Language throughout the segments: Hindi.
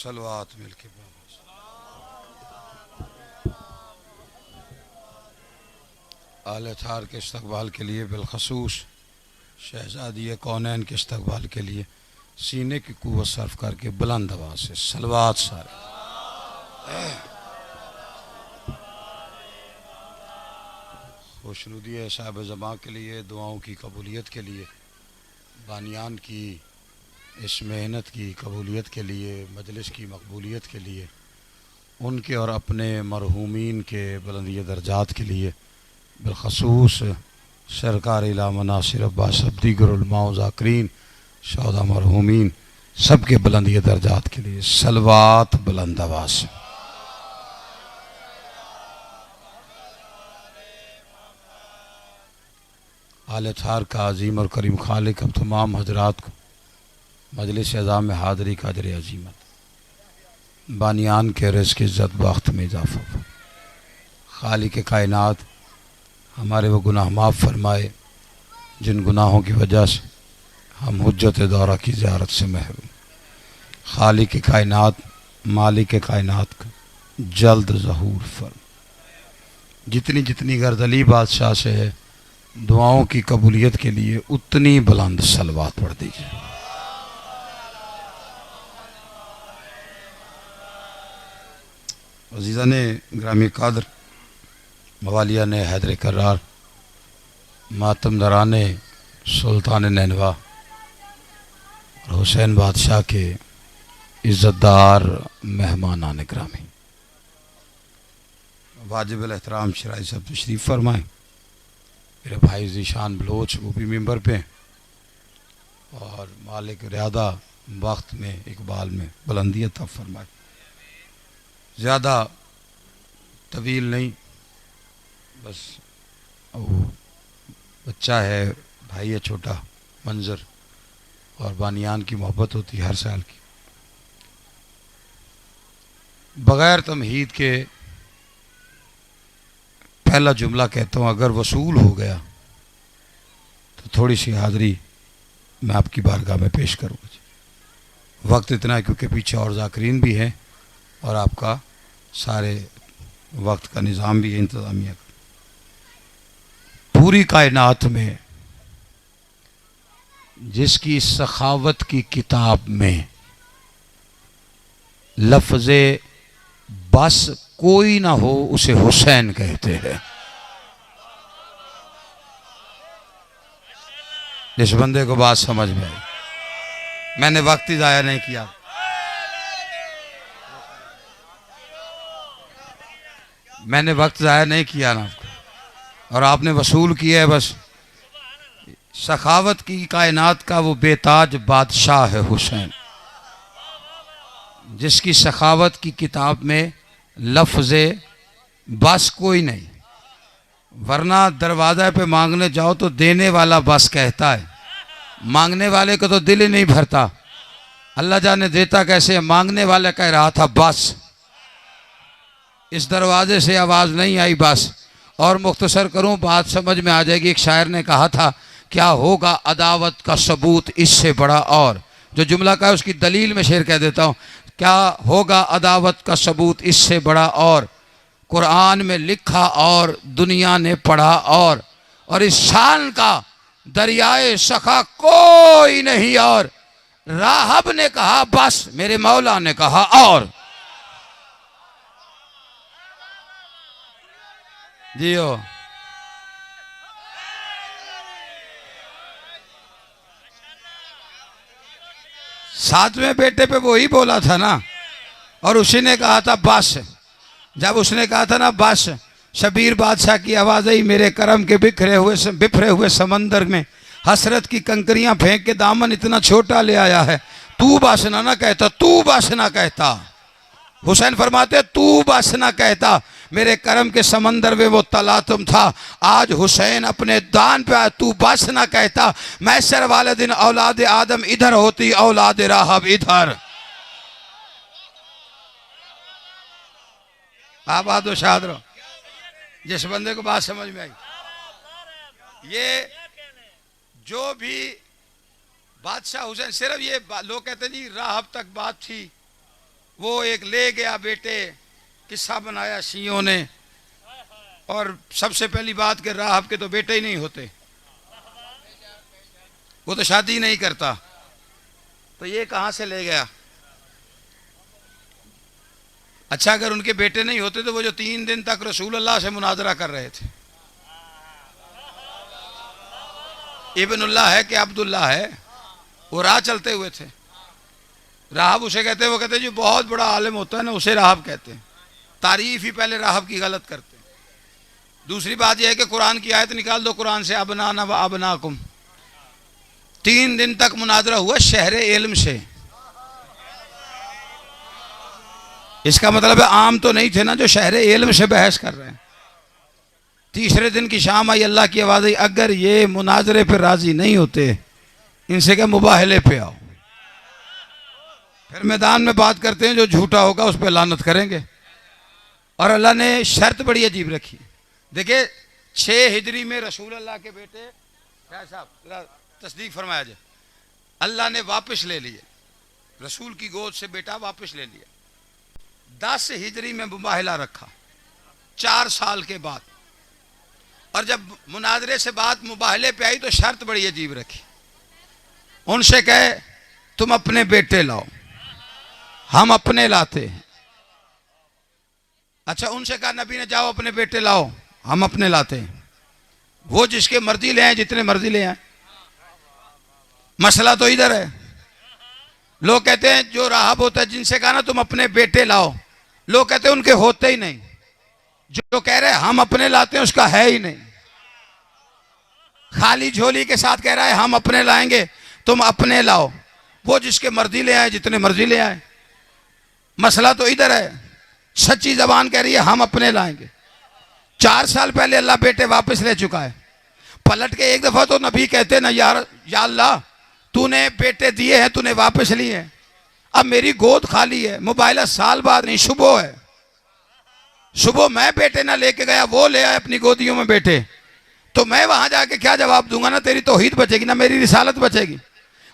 सलवात मिलके आले थार के इस्तकबाल के लिए बिलखसूस शहजादी कौनैन के इस्तकबाल के लिए सीने की कुव्वत सर्फ करके बुलंद आवाज़ से सलवात सारे खुशनुदी साहिब ज़मां के लिए दुआओं की कबूलियत के लिए बानियान की इस मेहनत की कबूलियत के लिए मजलिस की मकबूलियत के लिए उनके और अपने मरहूमीन के बुलंदी दर्जात के लिए बिलखसूस सरकार इलामा नासिर अब्बास अब्दी गुरुलमाओ ज़ाकरीन शौदा मरहूमीन सब के बुलंदी दर्जात के लिए सलवात बुलंद आवाज़। आले थार का अजीम और करीम खालिक अब तमाम हजरात को मजलिस अज़ा में हाज़री का अजर अजीमत बानियान के रिज़्क़ इज़्ज़त वक्त में इजाफ़ा खालिक कायनात हमारे वो गुनाह माफ़ फरमाए जिन गुनाहों की वजह से हम हुज्जत दौरा की ज़ियारत से महरूम। खालिक कायनात मालिक कायनात का जल्द ज़हूर फरम। जितनी जितनी गर्दली बादशाह से है दुआओं की कबूलियत के लिए उतनी बुलंद सलवात पढ़ दीजिए। अज़ीज़ा ने ग्रामी कादर मवालिया ने हैदर करार मातम दराने सुल्तान नैनवा और हुसैन बादशाह के इज़्ज़तदार मेहमान आने ग्रामी वाजिब एहतराम शराइ साहब तशरीफ़ फरमाएँ। मेरे भाई ज़ीशान बलोच वो भी मेंबर पे और मालिक रियादा वक्त में इकबाल में बुलंदी अता फरमाए। ज़्यादा तवील नहीं, बस वो बच्चा है भाई है छोटा मंजर और बानियान की मोहब्बत होती है हर साल की। बग़ैर तमहीद के पहला जुमला कहता हूँ, अगर वसूल हो गया तो थोड़ी सी हाज़री मैं आपकी बारगाह में पेश करूँगा। वक्त इतना है क्योंकि पीछे और ज़ाकरीन भी हैं और आपका सारे वक्त का निज़ाम भी है इंतज़ामिया का। पूरी कायनात में जिसकी सखावत की किताब में लफ्ज़े बस कोई ना हो उसे हुसैन कहते हैं। जिस बंदे को बात समझ में आई, मैंने वक्त ही ज़ाया नहीं किया। मैंने वक्त ज़ाया नहीं किया ना और आपने वसूल किया है। बस सखावत की कायनात का वो बेताज बादशाह है हुसैन, जिसकी सखावत की किताब में लफ्ज़े बस कोई नहीं, वरना दरवाज़ा पे मांगने जाओ तो देने वाला बस कहता है, मांगने वाले को तो दिल ही नहीं भरता। अल्लाह जाने देता कैसे, मांगने वाला कह रहा था बस, इस दरवाजे से आवाज़ नहीं आई बस। और मुख्तसर करूं बात समझ में आ जाएगी। एक शायर ने कहा था, क्या होगा अदावत का सबूत इससे बड़ा, और जो जुमला का है उसकी दलील में शेर कह देता हूँ, क्या होगा अदावत का सबूत इससे बड़ा, और कुरान में लिखा और दुनिया ने पढ़ा, और इस शान का दरियाए सखा कोई नहीं। और राहब ने कहा बस, मेरे मौला ने कहा और। जियो सातवें बेटे पे वही बोला था ना, और उसी ने कहा था बस। जब उसने कहा था ना बस, शबीर बादशाह की आवाज़ आई, मेरे करम के बिखरे हुए समंदर में हसरत की कंकरियां फेंक के दामन इतना छोटा ले आया है। तू बस ना कहता, तू बस ना कहता। हुसैन फरमाते तू बस ना कहता, मेरे करम के समंदर में वो तलातुम था। आज हुसैन अपने दान पे आया, तू बस ना कहता। मैसर वाले दिन औलाद आदम इधर होती, औलाद राहब इधर। आबाद व शाद रहो। जिस बंदे को बात समझ में आई, ये जो भी बादशाह हुसैन, सिर्फ ये लोग कहते नहीं राहब तक बात थी, वो एक ले गया बेटे, किस्सा बनाया शियों ने। और सबसे पहली बात कि राहब के तो बेटे ही नहीं होते, वो तो शादी नहीं करता, तो ये कहां से ले गया? अच्छा, अगर उनके बेटे नहीं होते तो वो जो 3 दिन तक रसूल अल्लाह से मुनाजरा कर रहे थे, इब्नुल्लाह है कि अब्दुल्लाह है, वो राह चलते हुए थे। राहब उसे कहते हैं, वो कहते हैं जो बहुत बड़ा आलिम होता है ना उसे राहब कहते हैं। तारीफ ही पहले राहब की गलत करते हैं। दूसरी बात यह है कि कुरान की आयत निकाल दो कुरान से, अबनाना व अबनाकुम। 3 दिन तक मुनाजरा हुआ शहरे इल्म से। इसका मतलब है आम तो नहीं थे ना जो शहरे इल्म से बहस कर रहे हैं। तीसरे दिन की शाम आई, अल्लाह की आवाज़ आई, अगर ये मुनाजरे पे राजी नहीं होते इनसे क्या मुबाहले पे आओ। फिर मैदान में बात करते हैं, जो झूठा होगा उस पर लानत करेंगे। और अल्लाह ने शर्त बड़ी अजीब रखी। देखिए 6 हिजरी में रसूल अल्लाह के बेटे साहब तस्दीक फरमाया जाए, अल्लाह ने वापस ले लिए, रसूल की गोद से बेटा वापस ले लिया। 10 हिजरी में मुबाहला रखा 4 साल के बाद। और जब मुनाजरे से बात मुबाहले पे आई तो शर्त बड़ी अजीब रखी। उनसे कहे तुम अपने बेटे लाओ, हम अपने लाते हैं। अच्छा, उनसे कहा नबी ने जाओ अपने बेटे लाओ, हम अपने लाते हैं। वो जिसके मर्जी ले आए, जितने मर्जी ले आए, मसला तो इधर है। लोग कहते हैं जो राहब होता है, जिनसे कहा ना तुम अपने बेटे लाओ, लोग कहते हैं उनके होते ही नहीं। जो कह रहे हैं हम अपने लाते हैं उसका है ही नहीं, खाली झोली के साथ कह रहा है हम अपने लाएंगे, तुम अपने लाओ। वो जिसके मर्जी ले आए, जितने मर्जी ले आए, मसला तो इधर है। सच्ची जबान कह रही है हम अपने लाएंगे। 4 साल पहले अल्लाह बेटे वापस ले चुका है। पलट के एक दफा तो नबी कहते ना यार या अल्लाह तूने बेटे दिए हैं, तूने वापस लिए हैं, अब मेरी गोद खाली है। मुबाइला साल बाद नहीं, सुबह है, सुबह मैं बेटे ना लेके गया, वो ले आए अपनी गोदियों में बेटे, तो मैं वहां जाके क्या जवाब दूंगा? ना तेरी तौहीद बचेगी, ना मेरी रिसालत बचेगी।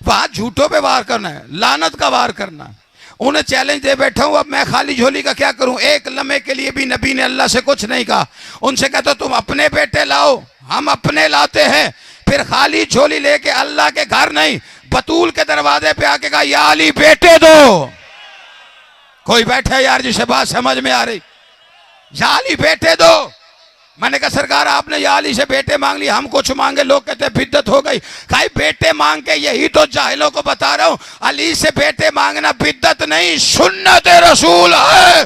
वहां झूठों पे वार करना है, लानत का वार करना है। उन्हें चैलेंज दे बैठा हूं, अब मैं खाली झोली का क्या करूं? एक लम्हे के लिए भी नबी ने अल्लाह से कुछ नहीं कहा। उनसे कहता तुम अपने बेटे लाओ, हम अपने लाते हैं। फिर खाली झोली लेके अल्लाह के घर नहीं, बतूल के दरवाजे पे आके कहा या अली बेटे दो। कोई बैठा यार जिसे बात समझ में आ रही, या अली बेटे दो। मैंने कहा सरकार आपने या अली से बेटे मांग लिए, हम कुछ मांगे, लोग कहते हैं बिद्दत हो गई। कहा बेटे मांग के, यही तो जाहिलों को बता रहा हूं, अली से बेटे मांगना बिद्दत नहीं सुन्नत रसूल है।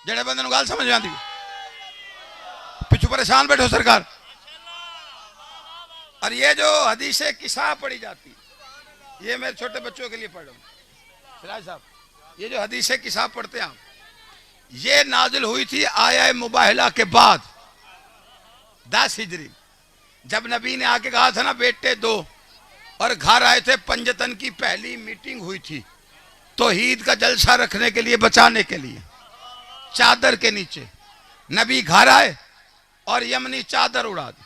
जड़े बंदे गाल समझ में आती, पिछू परेशान बैठो सरकार। और ये जो हदीसें किसा पढ़ी जाती, ये मैं छोटे बच्चों के लिए पढ़ रहा हूं सिराज साहब। ये जो हदीसें किसा पढ़ते हैं आप, ये नाजिल हुई थी आया मुबाहला के बाद 10 हिजरी, जब नबी ने आके कहा था ना बेटे दो, और घर आए थे। पंजतन की पहली मीटिंग हुई थी तौहीद का जलसा रखने के लिए, बचाने के लिए। चादर के नीचे नबी घर आए और यमनी चादर उड़ा दी।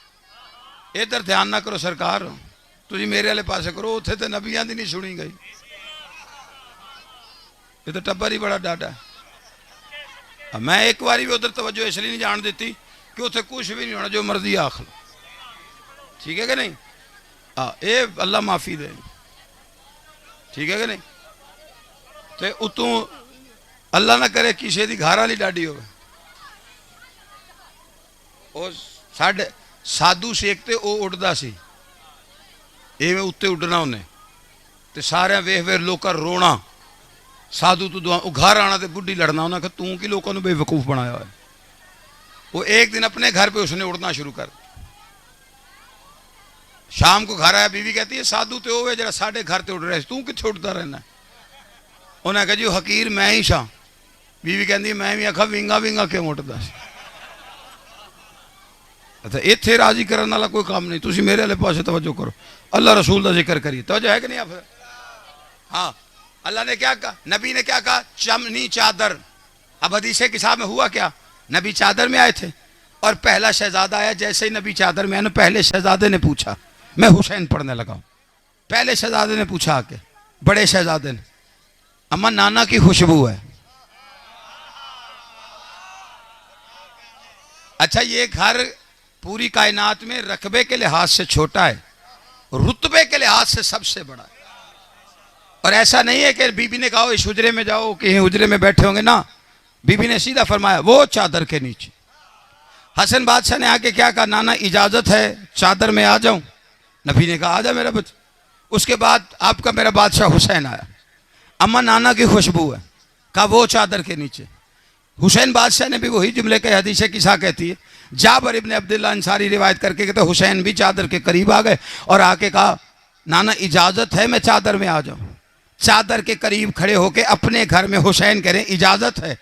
इधर ध्यान ना करो सरकार, तुझे मेरे वाले पासे करो, उथे तो नबियां दी नहीं सुनी गई। ये तो टब्बर ही बड़ा डाटा है। मैं एक बारी भी उधर तवज्जो इसलिए नहीं जान देती कि उसे कुछ भी नहीं होना, जो मर्जी आख लो, ठीक है कि नहीं? ये अल्लाह माफी दे, ठीक है कि नहीं? तो उतों अल्लाह ना करे किसी की घर वाली डाडी हो, साढ़े साधु शेख ते वो उड़दा सी, एवें उत्ते उड़ना उन्हें, ते सारे वेख वेख लोग रोना, साधु तू दुआ घर आना तो बुढ़ी लड़ना। उन्हें कहा तू की लोगों ने बेवकूफ बनाया है। वो एक दिन अपने घर पे उसने उड़ना शुरू कर दिया। शाम को घर आया, बीवी कहती है साधु तो वो जरा साढ़े घर ते उड़ रहे, तू कितने उड़ता रहना? उन्हें कहा जी हकीर मैं ही सा। बीवी कहती मैं भी आखा विंगा विंगा क्यों उड़ता? अच्छा इत्थे राजी करने वाला कोई काम नहीं, तुम मेरे वाले पासे तवज्जो करो, अल्लाह रसूल का जिक्र करिए। तवज्जो है कि नहीं? आप हाँ, अल्लाह ने क्या कहा, नबी ने क्या कहा? चमनी चादर। अब हदीसे किताब में हुआ क्या, नबी चादर में आए थे और पहला शहजादा आया। जैसे ही नबी चादर में आया ना, पहले शहजादे ने पूछा, मैं हुसैन पढ़ने लगा। पहले शहजादे ने पूछा आके, बड़े शहजादे ने, अम्मा नाना की खुशबू है। अच्छा, ये घर पूरी कायनात में रकबे के लिहाज से छोटा है, रुतबे के लिहाज से सबसे बड़ा है। और ऐसा नहीं है कि बीबी ने कहा इस हुजरे में जाओ, कहीं हुजरे में बैठे होंगे ना, बीबी ने सीधा फरमाया वो चादर के नीचे। हसन बादशाह ने आके क्या कहा, नाना इजाजत है चादर में आ जाऊं? नबी ने कहा आ जा मेरा बच्चा। उसके बाद आपका मेरा बादशाह हुसैन आया, अम्मा नाना की खुशबू है, कहा वो चादर के नीचे। हुसैन बादशाह ने भी वही जुमले के, हदीस किसा कहती है, जाबर इब्ने अब्दुल्लाह अंसारी रिवायत करके कहते हुसैन भी चादर के करीब आ गए और आके कहा नाना इजाजत है मैं चादर में आ जाऊं? चादर के करीब खड़े होके अपने घर में हुसैन कह रहे इजाजत है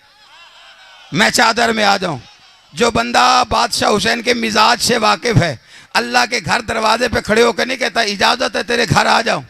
मैं चादर में आ जाऊं। जो बंदा बादशाह हुसैन के मिजाज से वाकिफ है, अल्लाह के घर दरवाजे पे खड़े होकर नहीं कहता इजाजत है तेरे घर आ जाऊं।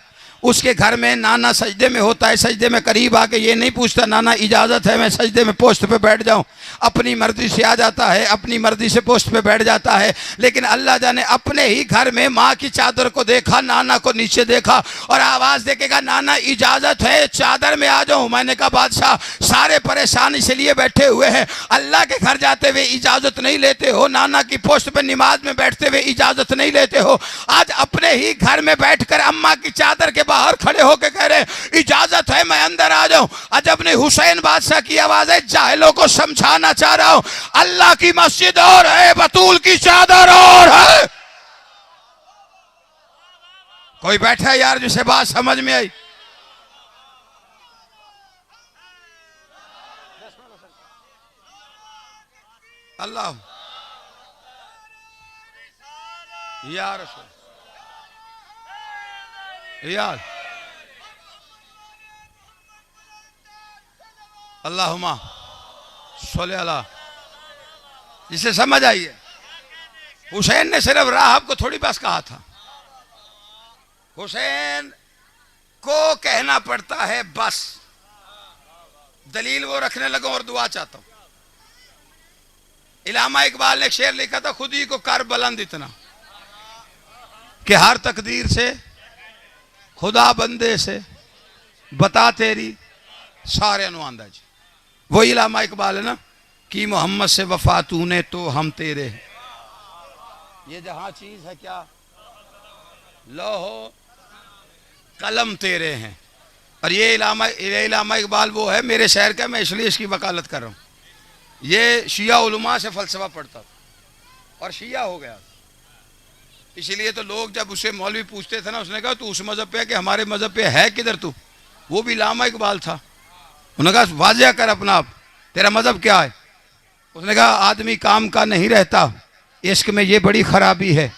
उसके घर में नाना सजदे में होता है, सजदे में करीब आके ये नहीं पूछता नाना इजाजत है मैं सजदे में पोस्ट पे बैठ जाऊं। अपनी मर्जी से आ जाता है, अपनी मर्जी से पोस्ट पे बैठ जाता है। लेकिन अल्लाह जाने अपने ही घर में माँ की चादर को देखा, नाना को नीचे देखा और आवाज देखेगा नाना इजाजत है चादर में आ जाऊं। मैंने कहा बादशाह सारे परेशान इसलिए बैठे हुए हैं, अल्लाह के घर जाते हुए इजाजत नहीं लेते हो, नाना की पोस्ट पे नमाज में बैठते हुए इजाजत नहीं लेते हो। आज अपने ही घर में बैठकर अम्मा की चादर के बाहर खड़े होकर कह रहे इजाजत है मैं अंदर आ जाऊं। अजब ने हुसैन बादशाह की आवाज है, जाहिलों को समझाना चाह रहा हूं, अल्लाह की मस्जिद और है, बतूल की चादर और है। कोई बैठा है यार जिसे बात समझ में आई? अल्लाह यार यार अल्लाहुम्मा सल्ली अला, जिसे समझ आई है। हुसैन ने सिर्फ राहब को थोड़ी बस कहा था, हुसैन को कहना पड़ता है बस। दलील वो रखने लगा और दुआ चाहता हूं। इलामा इकबाल ने एक शेर लिखा था, खुद ही को कर बुलंद इतना कि हर तकदीर से खुदा बंदे से बता तेरी सारे अनुआंदा जी। वही इलामा इकबाल है ना कि मोहम्मद से वफा तूने तो हम तेरे हैं। ये जहां चीज है क्या लोहो कलम तेरे हैं। और ये इलामा इकबाल वो है मेरे शहर का, मैं इसलिए इसकी वकालत कर रहा हूँ। ये शिया उलमा से फलसफा पढ़ता था और शिया हो गया, इसलिए तो लोग जब उसे मौलवी पूछते थे ना, उसने कहा तू उस मजहब पे है कि हमारे मजहब पे है किधर तू? वो भी इलामा इकबाल था। उन्होंने कहा वाजिया कर अपना आप, तेरा मजहब क्या है? उसने कहा आदमी काम का नहीं रहता, इश्क में ये बड़ी खराबी है।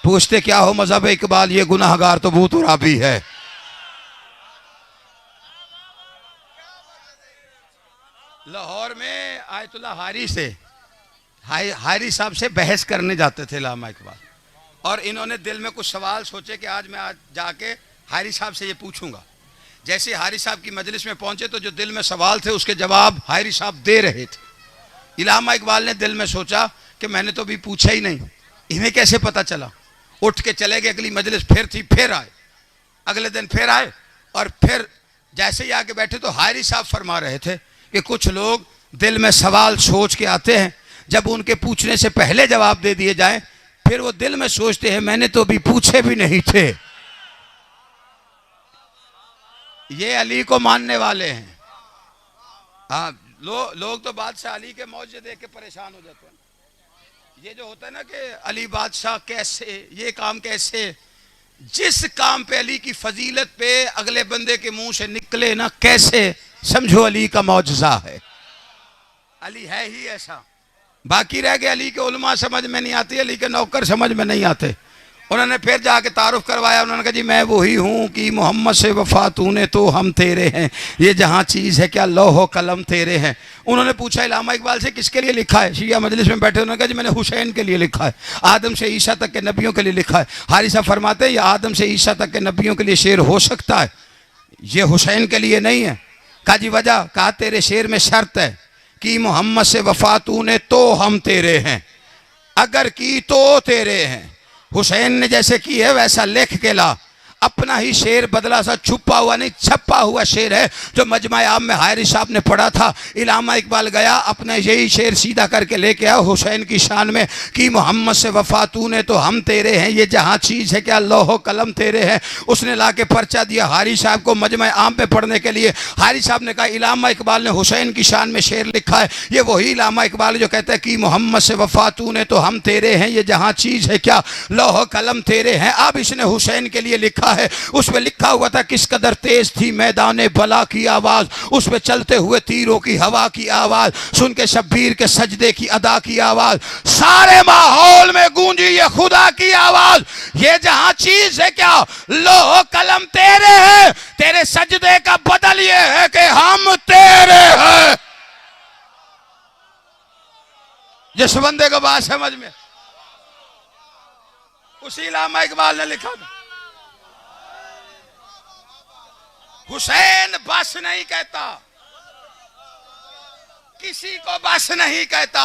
पूछते क्या हो मजहब इकबाल? ये गुनाहगार तो भूत राबी है। लाहौर में आयतुल्लाह हारी साहब से बहस करने जाते थे इलामा इकबाल, और इन्होंने दिल में कुछ सवाल सोचे कि आज मैं जाके हारी साहब से ये पूछूंगा। जैसे हारी साहब की मजलिस में पहुंचे तो जो दिल में सवाल थे उसके जवाब हारी साहब दे रहे थे। इलामा इकबाल ने दिल में सोचा कि मैंने तो अभी पूछा ही नहीं, इन्हें कैसे पता चला? उठ के चले गए, अगली मजलिस फिर थी, फिर आए, अगले दिन फिर आए और फिर जैसे ही आके बैठे तो हारी साहब फरमा रहे थे कि कुछ लोग दिल में सवाल सोच के आते हैं, जब उनके पूछने से पहले जवाब दे दिए जाए फिर वो दिल में सोचते हैं मैंने तो अभी पूछे भी नहीं थे। ये अली को मानने वाले हैं। हाँ, लोग तो बादशाह अली के मौजे देख के परेशान हो जाते हैं। ये जो होता है ना कि अली बादशाह कैसे, ये काम कैसे, जिस काम पे अली की फजीलत पे अगले बंदे के मुंह से निकले ना कैसे, समझो अली का मौजज़ा है। अली है ही ऐसा। बाकी रह गए अली के उलमा समझ में नहीं आती, अली के नौकर समझ में नहीं आते। उन्होंने फिर जाके तारुफ करवाया, उन्होंने कहा जी मैं वही हूँ कि मोहम्मद से वफा तूने तो हम तेरे हैं, ये जहाँ चीज़ है क्या लौहो कलम तेरे हैं। उन्होंने पूछा इलामा इकबाल से किसके लिए लिखा है? शिया मजलिस में बैठे, उन्होंने कहा जी मैंने हुसैन के लिए लिखा है, आदम से ईसा तक के नबियों के लिए लिखा है। हारी साहब फरमाते हैं ये आदम से ईसा तक के नबियों के लिए शेर हो सकता है, ये हुसैन के लिए नहीं है। कहा जी वजह? कहा तेरे शेर में शर्त है कि मोहम्मद से वफा तूने तो हम तेरे हैं, अगर की तो तेरे हैं। हुसैन ने जैसे की है वैसा लिख के ला, अपना ही शेर बदला सा छुपा हुआ नहीं छपा हुआ शेर है जो मजमा आम में हायरी साहब ने पढ़ा था। इलामा इकबाल गया अपना यही शेर सीधा करके लेके आया हुसैन की शान में कि मोहम्मद से वफा तूने तो हम तेरे हैं, ये जहाँ चीज़ है क्या लौह कलम तेरे हैं। उसने ला के पर्चा दिया हारी साहब को मजमा आम पे पढ़ने के लिए। हारी साहब ने कहा इलामा इकबाल ने हुसैन की शान में शेर लिखा है। ये वही इलामा इकबाल जो कहता है कि मोहम्मद से वफा तूने तो हम तेरे हैं, ये जहाँ चीज़ है क्या लौह कलम तेरे हैं। अब इसने हुसैन के लिए लिखा है। उसमें लिखा हुआ था किस कदर तेज थी मैदान बला की आवाज़, उस पे चलते हुए तीरों की हवा की आवाज़, सुन के शब्बीर के सजदे की अदा की आवाज़, सारे माहौल में गूंजी ये खुदा की आवाज़। ये जहां चीज है क्या लोह कलम तेरे है, तेरे सजदे का बदल ये है कि हम तेरे हैं। जिस बंदे को बात समझ में, उसी इलामा इकबाल ने लिखा था हुसैन बस नहीं कहता, किसी को बस नहीं कहता।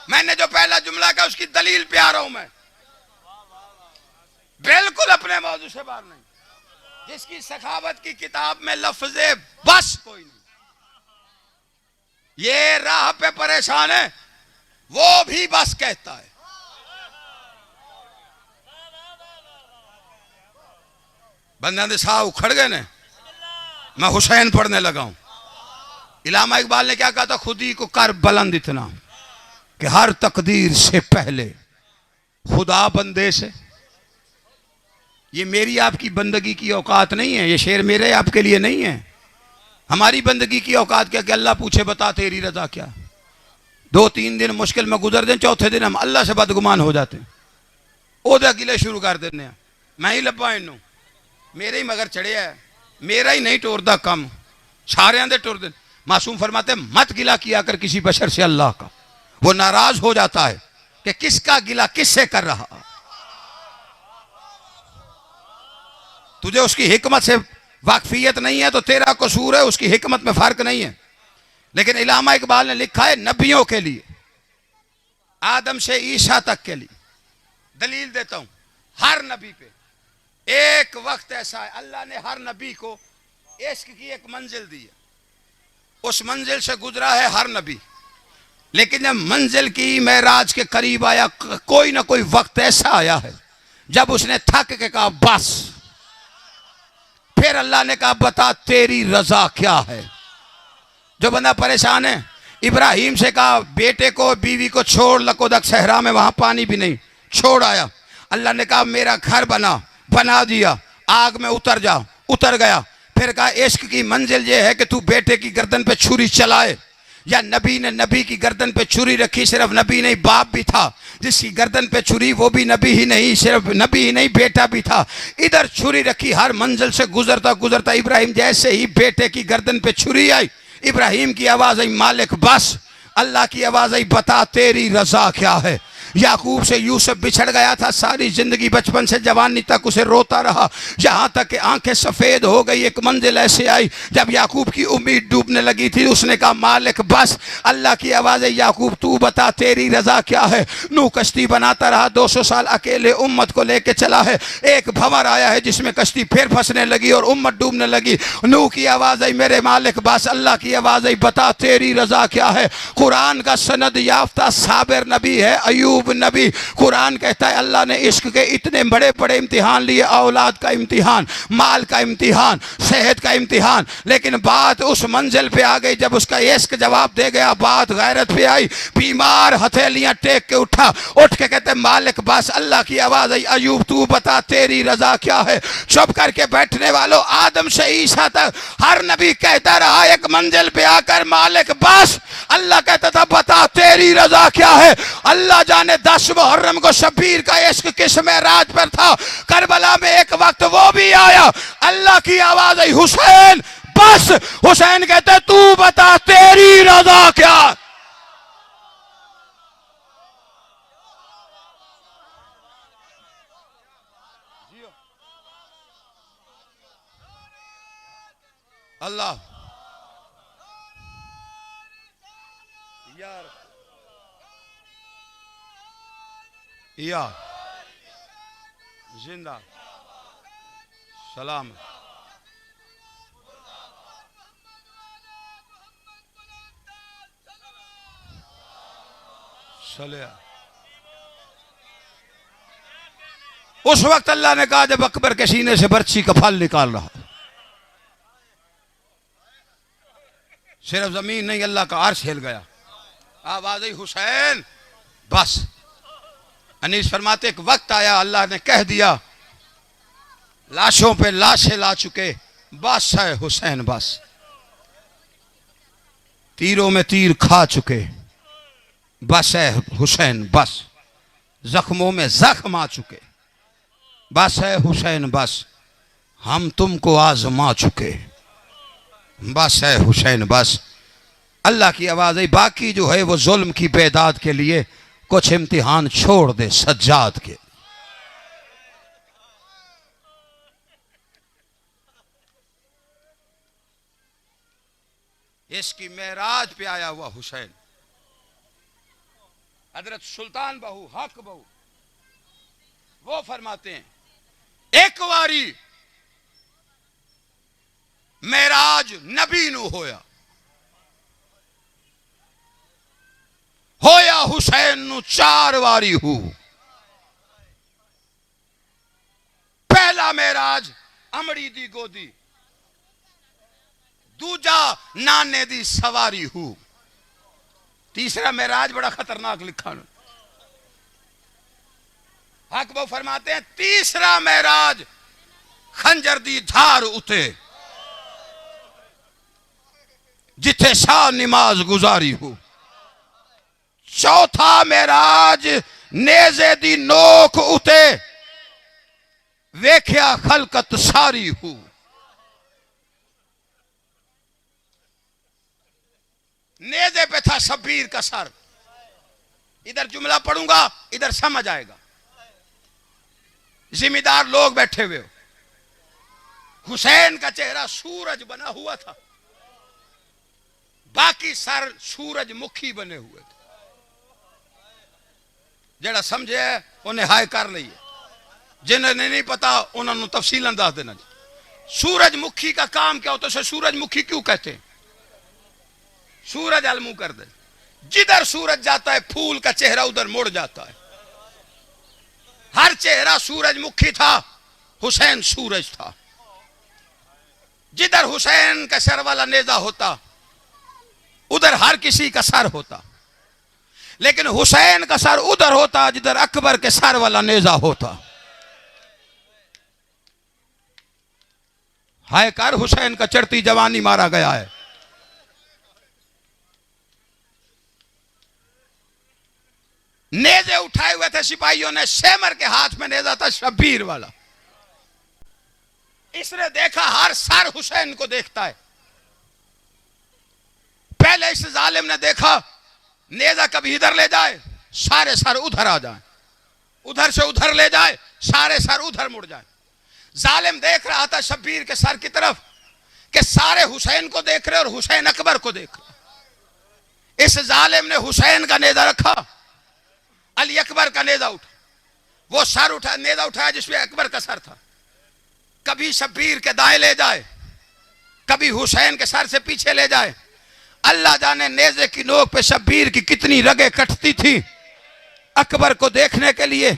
मैंने जो पहला जुमला कहा उसकी दलील पे आ रहा हूं मैं, बिल्कुल अपने मौजू से बाहर नहीं। जिसकी सखावत की किताब में लफ्ज़े बस कोई नहीं, ये राह पे परेशान है वो भी बस कहता है। बंदा दे साह उखड़ गए ने, मैं हुसैन पढ़ने लगा हूं। इलामा इकबाल ने क्या कहा था, खुद ही को कर बुलंद इतना कि हर तकदीर से पहले खुदा बंदे से। ये मेरी आपकी बंदगी की औकात नहीं है, ये शेर मेरे आपके लिए नहीं है। हमारी बंदगी की औकात क्या कि अल्लाह पूछे बता तेरी रजा क्या। 2-3 दिन मुश्किल में गुजर दें, चौथे दिन हम अल्लाह से बदगुमान हो जाते हैं, ओहदे गिले शुरू कर देने। मैं ही लब्बा इनू, मेरे ही मगर चढ़िया है, मेरा ही नहीं टोरदा कम, सारे दे टुर दे। मासूम फरमाते मत गिला किया कर किसी बशर से अल्लाह का, वो नाराज हो जाता है कि किसका गिला किससे कर रहा। तुझे उसकी हिकमत से वाकफियत नहीं है तो तेरा कसूर है, उसकी हिकमत में फर्क नहीं है। लेकिन इलामा इकबाल ने लिखा है नबियों के लिए, आदम से ईसा तक के लिए। दलील देता हूं, हर नबी पे एक वक्त ऐसा है अल्लाह ने हर नबी को इश्क की एक मंजिल दी है, उस मंजिल से गुजरा है हर नबी। लेकिन जब मंजिल की मेराज के करीब आया, कोई ना कोई वक्त ऐसा आया है जब उसने थक के कहा बस। फिर अल्लाह ने कहा बता तेरी रजा क्या है। जो बंदा परेशान है, इब्राहिम से कहा बेटे को बीवी को छोड़ लकोदक सहरा में, वहां पानी भी नहीं, छोड़ आया। अल्लाह ने कहा मेरा घर बना दिया, आग में उतर जा, उतर गया। फिर कहा इश्क की मंजिल ये है कि तू बेटे की गर्दन पे छुरी चलाए। या नबी ने नबी की गर्दन पे छुरी रखी, सिर्फ नबी नहीं बाप भी था जिसकी गर्दन पे छुरी, वो भी नबी ही नहीं, सिर्फ नबी ही नहीं बेटा भी था। इधर छुरी रखी, हर मंजिल से गुजरता गुजरता इब्राहिम जैसे ही बेटे की गर्दन पे छुरी आई, इब्राहिम की आवाज आई मालिक बस। अल्लाह की आवाज आई बता तेरी रजा क्या है। याकूब से यूसुफ बिछड़ गया था, सारी जिंदगी बचपन से जवानी तक उसे रोता रहा, जहां तक कि आंखें सफेद हो गई। एक मंजिल ऐसे आई जब याकूब की उम्मीद डूबने लगी थी, उसने कहा मालिक बस। अल्लाह की आवाज़ है याकूब तू बता तेरी रजा क्या है। नूह कश्ती बनाता रहा, 200 साल अकेले उम्मत को लेके चला है। एक भंवर आया है जिसमें कश्ती फिर फंसने लगी और उम्मत डूबने लगी। नूह की आवाज़ आई मेरे मालिक बस। अल्लाह की आवाज़ आई बता तेरी रजा क्या है। कुरान का सनद याफ्ता साबिर नबी है, अयूब नबी। कुरान कहता है अल्लाह ने इश्क के इतने बड़े बड़े इम्तिहान लिए, औलाद का इम्तिहान, माल का इम्तिहान, सेहत का इम्तिहान, लेकिन बात उस मंजिल पे आ गई जब उसका इश्क जवाब दे गया। बात गैरत पे आई, बीमार हथेलियां टेक के उठा, उठ के कहते मालिक बस। अल्लाह की आवाज आई अयूब तू बता तेरी रजा क्या है। चुप करके बैठने वालों, आदम से ईसा तक हर नबी कहता रहा, एक मंजिल पे आकर मालिक बस। अल्लाह कहता था बता तेरी रजा क्या है। अल्लाह जाने 10 मुहर्रम को शब्बीर का इश्क किस मेराज पर था। करबला में एक वक्त वो भी आया, अल्लाह की आवाज आई हुसैन बस। हुसैन कहते तू बता तेरी रजा क्या। अल्लाह यार या जिंदा सलाम। उस वक्त अल्लाह ने कहा जब अकबर के सीने से बर्छी का फल निकाल रहा, सिर्फ जमीन नहीं अल्लाह का अर्श हिल गया। आवाज आई हुसैन। बस अनीस फरमाते एक वक्त आया अल्लाह ने कह दिया, लाशों पे लाशें ला चुके, बस है हुसैन, बस तीरों में तीर खा चुके, बस है हुसैन, बस जख्मों में जख्म आ चुके, बस है हुसैन, बस हम तुमको आजमा चुके, बस है हुसैन, बस। अल्लाह की आवाज है बाकी जो है वो जुल्म की बेदाद के लिए कुछ इम्तिहान छोड़ दे सज्जाद के। इसकी मेराज पे आया हुआ हुसैन, हजरत सुल्तान बहू हक बहू वो फरमाते हैं एक वारी मेराज नबी नू होया हुसैन नू 4 वारी हूं। पहला मेराज अमड़ी दी गोदी, दूजा नाने दी सवारी हूं, तीसरा मेराज बड़ा खतरनाक लिखा। हक वो फरमाते हैं तीसरा मेराज खंजर दी धार उते जिथे शाह नमाज गुजारी हूं। चौथा मेराज नेज़े दी नोक उते वेख्या खलकत सारी हूं। नेज़े पे था शब्बीर का सर। इधर जुमला पढ़ूंगा इधर समझ आएगा। जिम्मेदार लोग बैठे हुए हो। हुसैन का चेहरा सूरज बना हुआ था, बाकी सर सूरजमुखी बने हुए थे। जेड़ा समझे उन्हें हाय कर लीए, जिन्हें नहीं पता उन्होंने तफसीलन दस देना। सूरजमुखी का काम क्या होता है? सूरजमुखी क्यों कहते हैं? सूरज अलमू कर दे, जिधर सूरज जाता है फूल का चेहरा उधर मुड़ जाता है। हर चेहरा सूरजमुखी था, हुसैन सूरज था। जिधर हुसैन का सर वाला नेजा होता उधर हर किसी का सर होता, लेकिन हुसैन का सर उधर होता जिधर अकबर के सर वाला नेजा होता। हाय कर हुसैन का चढ़ती जवानी मारा गया है। नेजे उठाए हुए थे सिपाहियों ने, शेमर के हाथ में नेजा था शब्बीर वाला। इसने देखा हर सर हुसैन को देखता है। पहले इस जालिम ने देखा नेजा कभी इधर ले जाए सारे सर उधर आ जाए, उधर से उधर ले जाए सारे सर उधर मुड़ जाए। जालिम देख रहा था शब्बीर के सर की तरफ कि सारे हुसैन को देख रहे और हुसैन अकबर को देख रहे। इस जालिम ने हुसैन का नेजा रखा, अली अकबर का नेजा उठा। वो सर उठा, नेजा उठाया जिसमें अकबर का सर था। कभी शब्बीर के दाएं ले जाए, कभी हुसैन के सर से पीछे ले जाए। अल्लाह जाने नेजे की नोक पे शब्बीर की कितनी रगें कटती थी अकबर को देखने के लिए।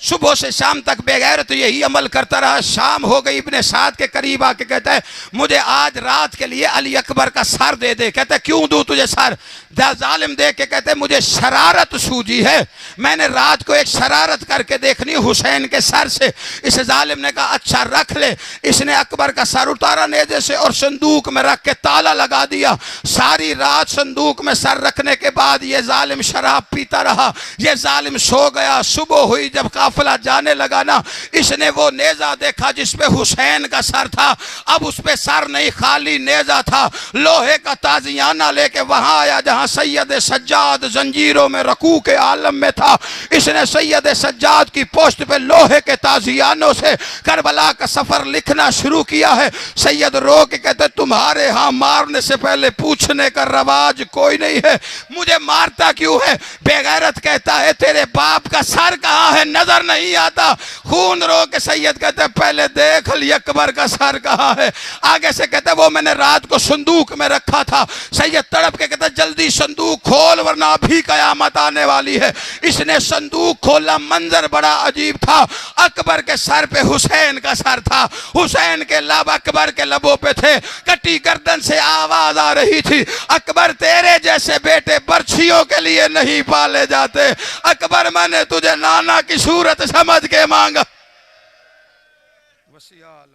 सुबह से शाम तक बेगैरत यही अमल करता रहा। शाम हो गई, इब्ने साद के करीब आके कहता है मुझे आज रात के लिए अली अकबर का सर दे दे। कहता है क्यों दूं तुझे सर? जालिम देख के कहते मुझे शरारत सूझी है, मैंने रात को एक शरारत करके देखनी हुसैन के सर से। इस जालिम ने कहा अच्छा रख ले। इसने अकबर का सर उतारा नेजे से और संदूक में रख के ताला लगा दिया। सारी रात संदूक में सर रखने के बाद ये जालिम शराब पीता रहा। ये जालिम सो गया। सुबह हुई, जब काफिला जाने लगा ना, इसने वो नेजा देखा जिसपे हुसैन का सर था। अब उस पे सर नहीं, खाली नेजा था। लोहे का ताजियाना लेके वहां आया जहां सैयद सज्जाद जंजीरों में रकू के आलम में था। इसने सैयद सज्जाद की पोस्ट पे लोहे के ताजियानों से करबला का सफर लिखना शुरू किया है। सैयद रो के कहते तुम्हारे यहां मारने से पहले पूछने का रवाज कोई नहीं है, मुझे मारता क्यों है? बेगैरत कहता है तेरे बाप का सर कहां है, नजर नजर नहीं आता। खून रो के सैयद कहते पहले देख ली अकबर का सर कहाँ है। आगे से कहते वो मैंने रात को संदूक में रखा था। सैयद तड़प के कहते जल्दी संदूक खोल वरना अभी कयामत आने वाली है। इसने संदूक खोला, मंजर बड़ा अजीब था। अकबर के सर पे हुसैन का सर था, हुसैन के लब अकबर के लबों पे थे। कटी गर्दन से आवाज आ रही थी, अकबर तेरे जैसे बेटे बर्छियों के लिए नहीं पाले जाते। अकबर मैंने तुझे नाना की सूरत समझ के मांगा। वसिया